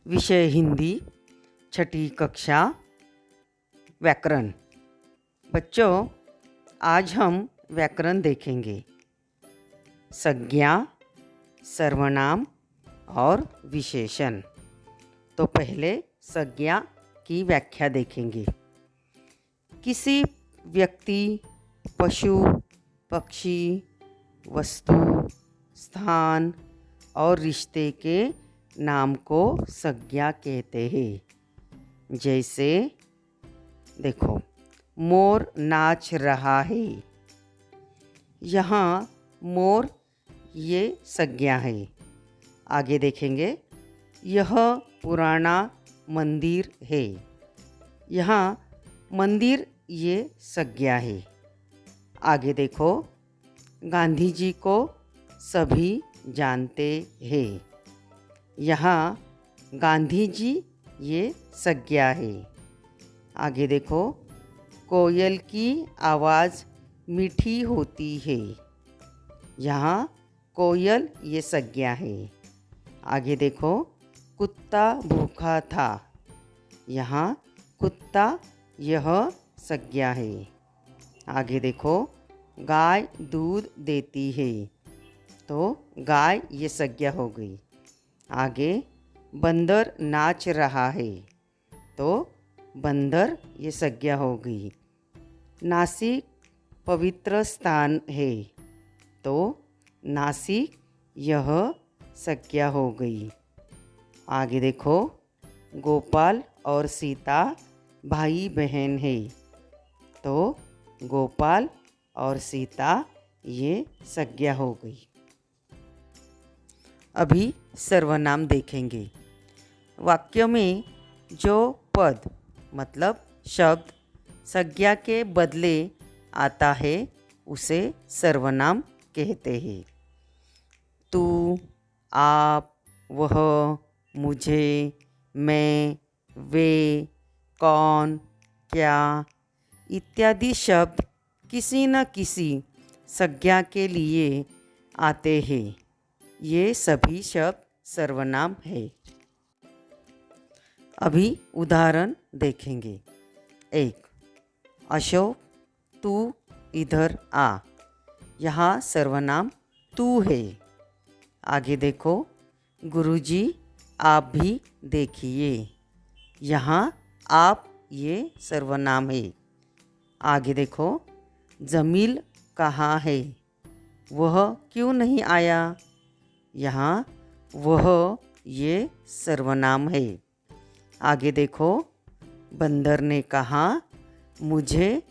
विषय हिंदी, छठी कक्षा, व्याकरण। बच्चों, आज हम व्याकरण देखेंगे। संज्ञा, सर्वनाम और विशेषण। तो पहले संज्ञा की व्याख्या देखेंगे। किसी व्यक्ति, पशु, पक्षी, वस्तु, स्थान और रिश्ते के नाम को संज्ञा कहते हैं। जैसे देखो, मोर नाच रहा है। यहाँ मोर ये संज्ञा है। आगे देखेंगे, यह पुराना मंदिर है। यहाँ मंदिर ये संज्ञा है। आगे देखो, गांधी जी को सभी जानते हैं। यहाँ गांधी जी ये संज्ञा है। आगे देखो, कोयल की आवाज़ मीठी होती है। यहाँ कोयल ये संज्ञा है। आगे देखो, कुत्ता भूखा था। यहाँ कुत्ता यह संज्ञा है। आगे देखो, गाय दूध देती है। तो गाय ये संज्ञा हो गई। आगे, बंदर नाच रहा है। तो बंदर ये संज्ञा हो गई। नासिक पवित्र स्थान है। तो नासिक यह संज्ञा हो गई। आगे देखो, गोपाल और सीता भाई बहन है। तो गोपाल और सीता ये संज्ञा हो गई। अभी सर्वनाम देखेंगे। वाक्य में जो पद मतलब शब्द संज्ञा के बदले आता है उसे सर्वनाम कहते हैं। तू, आप, वह, मुझे, मैं, वे, कौन, क्या इत्यादि शब्द किसी न किसी संज्ञा के लिए आते हैं। ये सभी शब्द सर्वनाम है। अभी उदाहरण देखेंगे। 1. अशोक, तू इधर आ। यहाँ सर्वनाम तू है। आगे देखो, गुरुजी आप भी देखिए। यहाँ आप ये सर्वनाम है। आगे देखो, जमील कहाँ है? वह क्यों नहीं आया? यहाँ वह ये सर्वनाम है। आगे देखो, बंदर ने कहा मुझे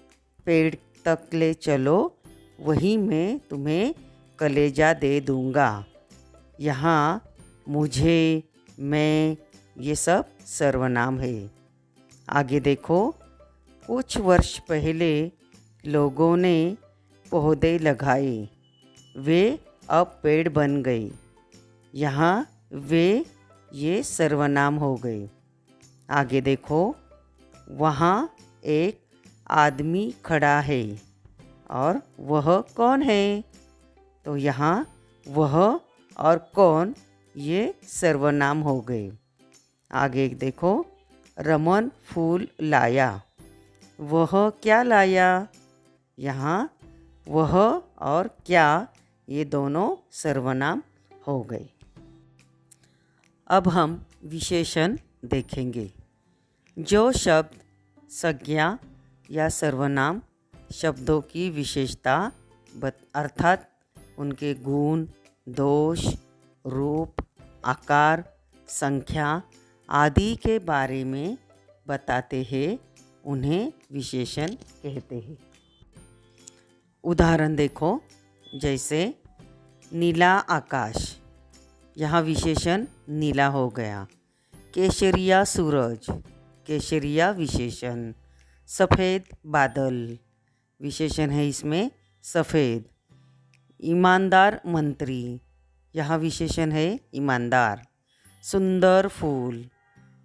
पेड़ तक ले चलो, वहीं मैं तुम्हें कलेजा दे दूँगा। यहाँ मुझे, मैं ये सब सर्वनाम है। आगे देखो, कुछ वर्ष पहले लोगों ने पौधे लगाए, वे अब पेड़ बन गए। यहाँ वे ये सर्वनाम हो गए। आगे देखो, वहाँ एक आदमी खड़ा है और वह कौन है? तो यहाँ वह और कौन ये सर्वनाम हो गए। आगे देखो, रमन फूल लाया। वह क्या लाया? यहाँ वह और क्या ये दोनों सर्वनाम हो गए। अब हम विशेषण देखेंगे। जो शब्द संज्ञा या सर्वनाम शब्दों की विशेषता अर्थात उनके गुण, दोष, रूप, आकार, संख्या आदि के बारे में बताते हैं, उन्हें विशेषण कहते हैं। उदाहरण देखो, जैसे नीला आकाश। यहाँ विशेषण नीला हो गया। केसरिया सूरज, केसरिया विशेषण। सफ़ेद बादल, विशेषण है इसमें सफ़ेद। ईमानदार मंत्री, यहाँ विशेषण है ईमानदार। सुंदर फूल,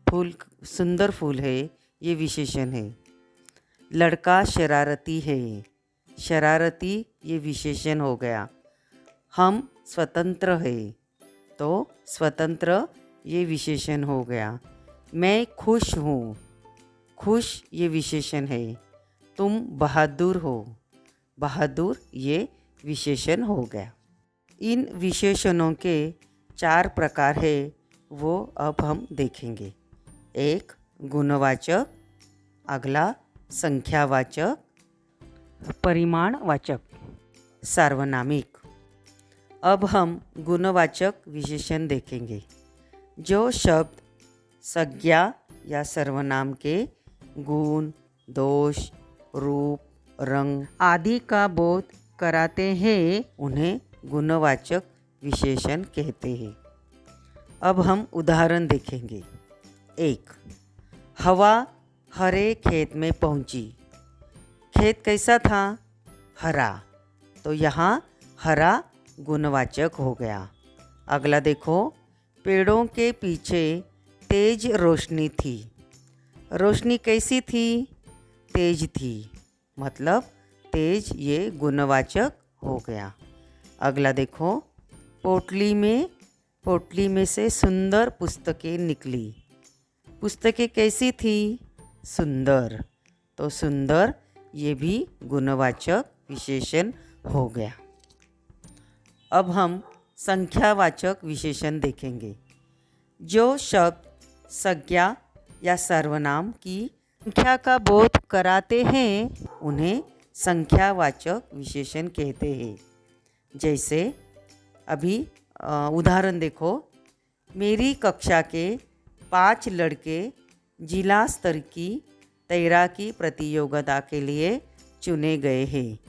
फूल सुंदर फूल है, ये विशेषण है। लड़का शरारती है, शरारती ये विशेषण हो गया। हम स्वतंत्र है, तो स्वतंत्र ये विशेषण हो गया। मैं खुश हूँ, खुश ये विशेषण है। तुम बहादुर हो, बहादुर ये विशेषण हो गया। इन विशेषणों के 4 प्रकार है, वो अब हम देखेंगे। एक गुणवाचक, अगला संख्यावाचक, परिमाणवाचक, सार्वनामिक। अब हम गुणवाचक विशेषण देखेंगे। जो शब्द संज्ञा या सर्वनाम के गुण, दोष, रूप, रंग आदि का बोध कराते हैं, उन्हें गुणवाचक विशेषण कहते हैं। अब हम उदाहरण देखेंगे। 1. हवा हरे खेत में पहुंची। खेत कैसा था? हरा, तो यहाँ हरा गुणवाचक हो गया। अगला देखो, पेड़ों के पीछे तेज रोशनी थी। रोशनी कैसी थी? तेज थी, मतलब तेज ये गुणवाचक हो गया। अगला देखो, पोटली में से सुंदर पुस्तकें निकली। पुस्तकें कैसी थी? सुंदर, तो सुंदर ये भी गुणवाचक विशेषण हो गया। अब हम संख्यावाचक विशेषण देखेंगे। जो शब्द संज्ञा या सर्वनाम की संख्या का बोध कराते हैं, उन्हें संख्यावाचक विशेषण कहते हैं। जैसे अभी उदाहरण देखो, मेरी कक्षा के 5 लड़के जिला स्तर की तैराकी प्रतियोगिता के लिए चुने गए हैं।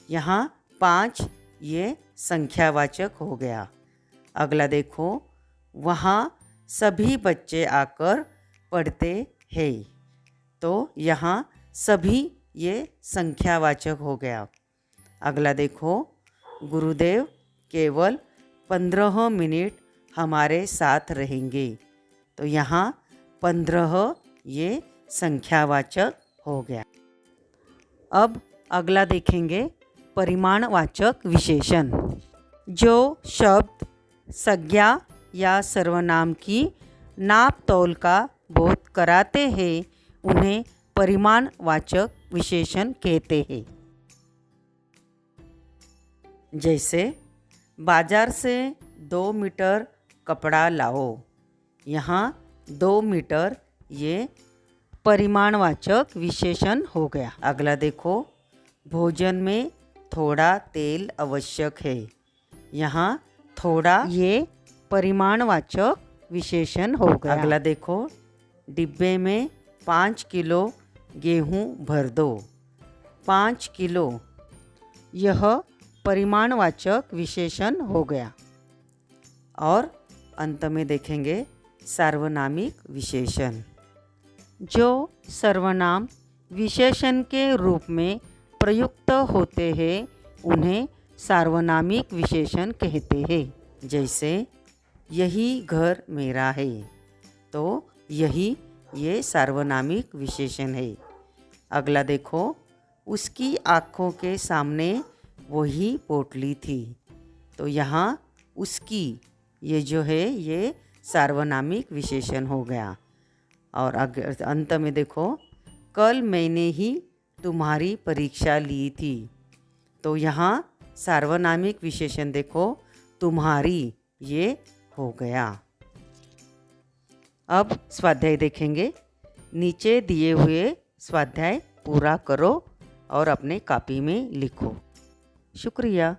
यहाँ 5 ये संख्यावाचक हो गया। अगला देखो, वहाँ सभी बच्चे आकर पढ़ते हैं, तो यहाँ सभी ये संख्यावाचक हो गया। अगला देखो, गुरुदेव केवल 15 मिनट हमारे साथ रहेंगे, तो यहाँ 15 ये संख्यावाचक हो गया। अब अगला देखेंगे परिमाणवाचक विशेषण। जो शब्द संज्ञा या सर्वनाम की नाप तौल का बोध कराते हैं, उन्हें परिमाणवाचक विशेषण कहते हैं। जैसे बाजार से 2 मीटर कपड़ा लाओ। यहाँ 2 मीटर ये परिमाणवाचक विशेषण हो गया। अगला देखो, भोजन में थोड़ा तेल आवश्यक है। यहाँ थोड़ा ये परिमाणवाचक विशेषण हो गया। अगला देखो, डिब्बे में 5 किलो गेहूँ भर दो। 5 किलो यह परिमाणवाचक विशेषण हो गया। और अंत में देखेंगे सार्वनामिक विशेषण। जो सर्वनाम विशेषण के रूप में प्रयुक्त होते हैं, उन्हें सार्वनामिक विशेषण कहते हैं। जैसे यही घर मेरा है, तो यही ये सार्वनामिक विशेषण है। अगला देखो, उसकी आँखों के सामने वही पोटली थी, तो यहाँ उसकी ये जो है ये सार्वनामिक विशेषण हो गया। और अंत में देखो, कल मैंने ही तुम्हारी परीक्षा ली थी, तो यहाँ सार्वनामिक विशेषण देखो तुम्हारी ये हो गया। अब स्वाध्याय देखेंगे। नीचे दिए हुए स्वाध्याय पूरा करो और अपने कॉपी में लिखो। शुक्रिया।